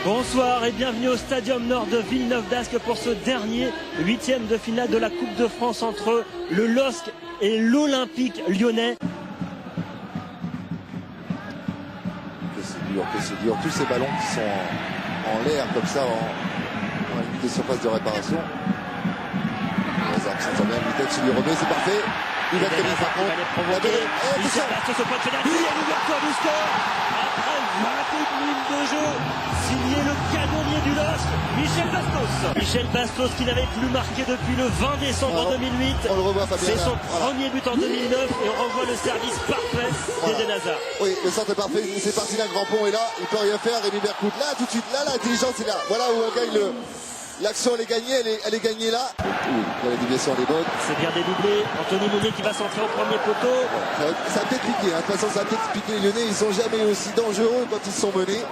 Bonsoir et bienvenue au Stadium Nord de Villeneuve-d'Ascq pour ce dernier 8e de finale de la Coupe de France entre le LOSC et l'Olympique Lyonnais. Que c'est dur, tous ces ballons qui sont en l'air comme ça, en limite de surface de réparation. Hazard qui s'entend bien, Vitesse lui remet, c'est parfait. Il va très bien par contre. Il s'arrête sur ce point de pénalty, il y a l'ouverture du score. Après 28 minutes de jeu, signé le canonnier du LOSC, Michel Bastos. Michel Bastos qui n'avait plus marqué depuis le 20 décembre 2008. On le revoit, Fabien. C'est son premier but en 2009 et on revoit le service parfait d'Eden Hazard. Oui, le centre est parfait, c'est parti d'un grand pont et là, il peut rien faire. Rémi Bercout, là tout de suite, là l'intelligence est là. Voilà où on gagne l'action, elle est gagnée, elle est gagnée là. Oui, la déviation elle est bonne. C'est bien dédoublé. Anthony Mounier qui va centrer au premier poteau. Ça a peut-être piqué, hein. De toute façon ça a peut-être piqué les Lyonnais. Ils sont jamais aussi dangereux quand ils sont menés.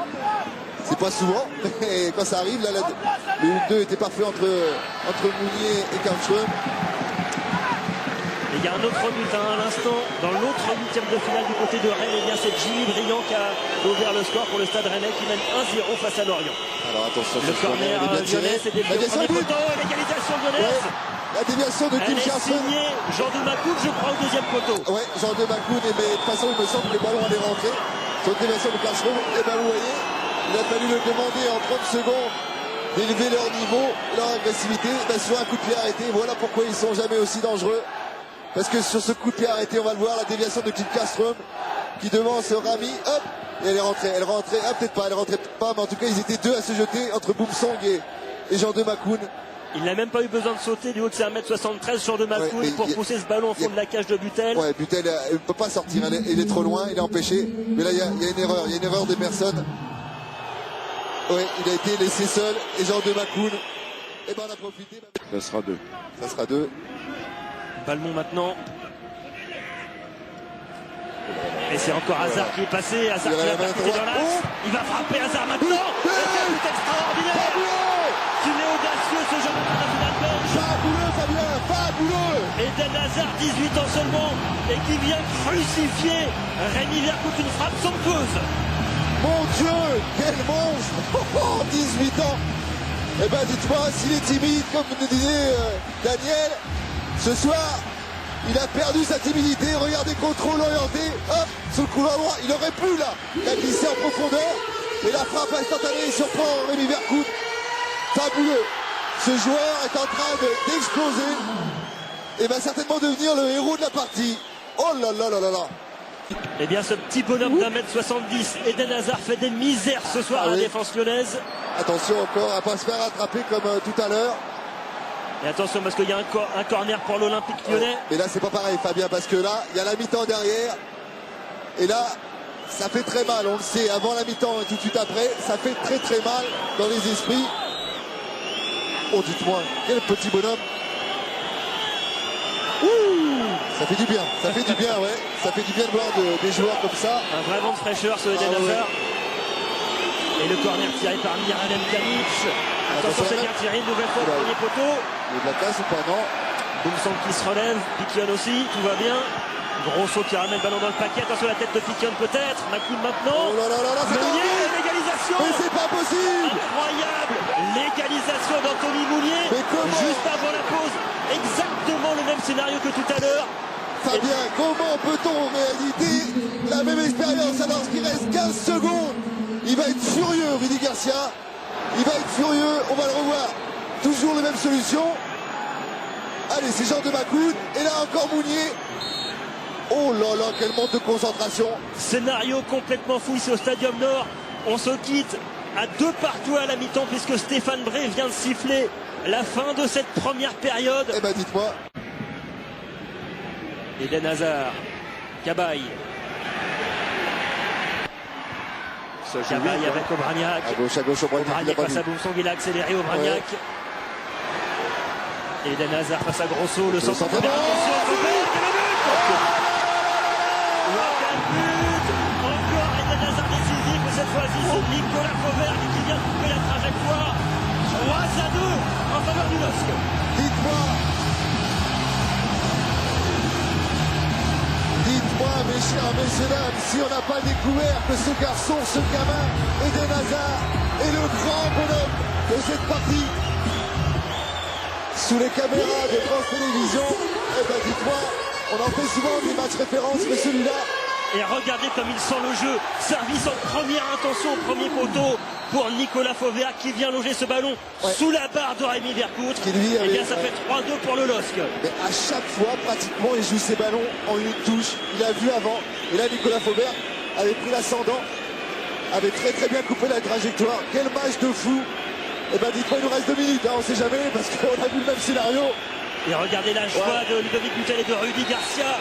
C'est pas souvent, mais quand ça arrive, là, le 1-2 était parfait entre Mounier et Karlström. Et il y a un autre but à l'instant, dans l'autre 8e de finale du côté de Rennes. Et bien c'est Jimmy Briand qui a ouvert le score pour le Stade Rennais qui mène 1-0 face à Lorient. Alors attention, le corner lyonnais, c'est des premier poteau, l'égalisation lyonnaise. La déviation de Kim Karlström. Signé Jean de Macoun, je crois, au deuxième poteau. Ouais, Jean de Macoun, mais de toute façon il me semble que le ballon allait rentrer. Sur une déviation de Karlström, et ben vous voyez, il a fallu le demander en 30 secondes d'élever leur niveau, leur agressivité, sur un coup de pied arrêté. Voilà pourquoi ils sont jamais aussi dangereux. Parce que sur ce coup de pied arrêté, on va le voir, la déviation de Kim Karlström qui devance Rami, hop, et elle est rentrée. Elle rentrait, peut-être pas, elle rentrait pas, mais en tout cas ils étaient deux à se jeter entre Boumsong et Jean de Macoun. Il n'a même pas eu besoin de sauter du haut de ses 1m73 Jean de Macoun pour pousser ce ballon au fond de la cage de Butel. Ouais, Butel il ne peut pas sortir, il est trop loin, il est empêché. Mais là il y a une erreur des personnes. Ouais, il a été laissé seul et Jean de Macoun, et ben on a profité. Ça sera 2. Ça sera 2. Balmont maintenant. Et c'est encore Hazard qui est passé. Hazard qui va percuter dans l'axe. Il va frapper Hazard maintenant. C'est un but extraordinaire. Qu'il est audacieux ce jeune international belge. Fabuleux Fabien, fabuleux. Eden Hazard, 18 ans seulement, et qui vient crucifier Rémi Vercout, une frappe somptueuse. Mon Dieu, quel monstre. 18 ans. Eh ben dites-moi, s'il est timide, comme nous disait Daniel, ce soir, il a perdu sa timidité. Regardez, contrôle orienté, hop, sur le couloir droit, il aurait pu là, la glisser en profondeur, et la frappe instantanée surprend Rémi Vercout. Fabuleux. Ce joueur est en train d'exploser et va certainement devenir le héros de la partie. Oh là là là là là. Eh bien ce petit bonhomme d'1m70, Eden Hazard, fait des misères ce soir à la défense lyonnaise. Attention encore à pas se faire attraper comme tout à l'heure. Et attention parce qu'il y a un corner pour l'Olympique Lyonnais. Et là c'est pas pareil Fabien, parce que là il y a la mi-temps derrière. Et là ça fait très mal, on le sait, avant la mi-temps et tout de suite après, ça fait très très mal dans les esprits. Oh dites-moi, quel petit bonhomme. Ouh, ça fait du bien, ouais. Ça fait du bien de voir des joueurs comme ça. Un vrai vent de fraîcheur ce Eden Hazard. Et le corner tiré par Miralem Pjanic. Attention, c'est bien tiré, une nouvelle fois au premier poteau. Il y a de la place ou pas, non? Boumsong qui se relève, Piquion aussi, tout va bien. Grosso qui ramène le ballon dans le paquet, attention la tête de Piquion peut-être. Macoun maintenant. Oh là là là là, c'est Meunier, l'égalisation. Mais c'est pas possible. Incroyable, l'égalisation d'Anthony Mounier. Juste avant la pause, exactement le même scénario que tout à l'heure. Fabien, comment peut-on en réalité la même expérience alors qu'il reste 15 secondes? Il va être furieux, Rudy Garcia. Il va être furieux, on va le revoir. Toujours les mêmes solutions. Allez, c'est Jean de Macoun. Et là encore Mounier. Oh là là, quel manque de concentration. Scénario complètement fou ici au Stadium Nord. On se quitte à 2-2 à la mi-temps puisque Stéphane Bré vient de siffler la fin de cette première période. Eh ben dites-moi. Eden Hazard, Cabaye. Cabaye avec Obraniak. À gauche, Obraniak face à Boumsong, il a accéléré Obraniak. Eden Hazard face à Grosso, le centre de encore Eden Hazard décisif, et cette fois-ci c'est Nicolas Fauvert qui vient de couper la trajectoire. 3-2 en faveur du LOSC. Dites-moi, mes chers messieurs dames, si on n'a pas découvert que ce garçon, ce gamin, Eden Hazard, et le grand bonhomme de cette partie. Sous les caméras de France Télévisions, eh ben dites-moi, on en fait souvent des matchs références, mais celui-là... Et regardez comme il sent le jeu. Service en première intention au premier poteau pour Nicolas Fauvergue qui vient loger ce ballon sous la barre de Rémi Vercoute. Qui lui avait, et bien ça fait 3-2 pour le LOSC. Mais à chaque fois, pratiquement, il joue ses ballons en une touche. Il a vu avant. Et là, Nicolas Fauvergue avait pris l'ascendant, avait très bien coupé la trajectoire. Quel match de fou. Et ben dites-moi, il nous reste 2 minutes, hein, on sait jamais, parce qu'on a vu le même scénario. Et regardez la joie de Ludovic Butel et de Rudy Garcia.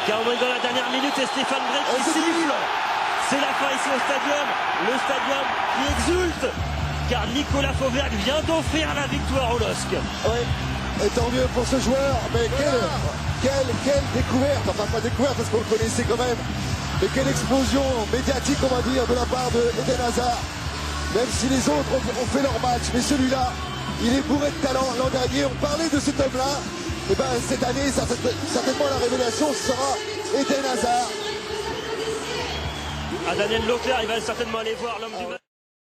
Car on est dans la dernière minute et Stéphane Brey qui siffle. C'est la fin ici au stadium. Le stadium qui exulte. Car Nicolas Fauvergue vient d'offrir la victoire au LOSC. Oui, et tant mieux pour ce joueur. Mais quelle découverte. Enfin, pas découverte parce qu'on le connaissait quand même. Mais quelle explosion médiatique, on va dire, de la part de Eden Hazard. Même si les autres ont fait leur match. Mais celui-là, il est bourré de talent. L'an dernier, on parlait de cet homme-là. Et ben cette année, certainement la révélation sera Eden Hazard. À Daniel Leclerc, il va certainement aller voir l'homme du match.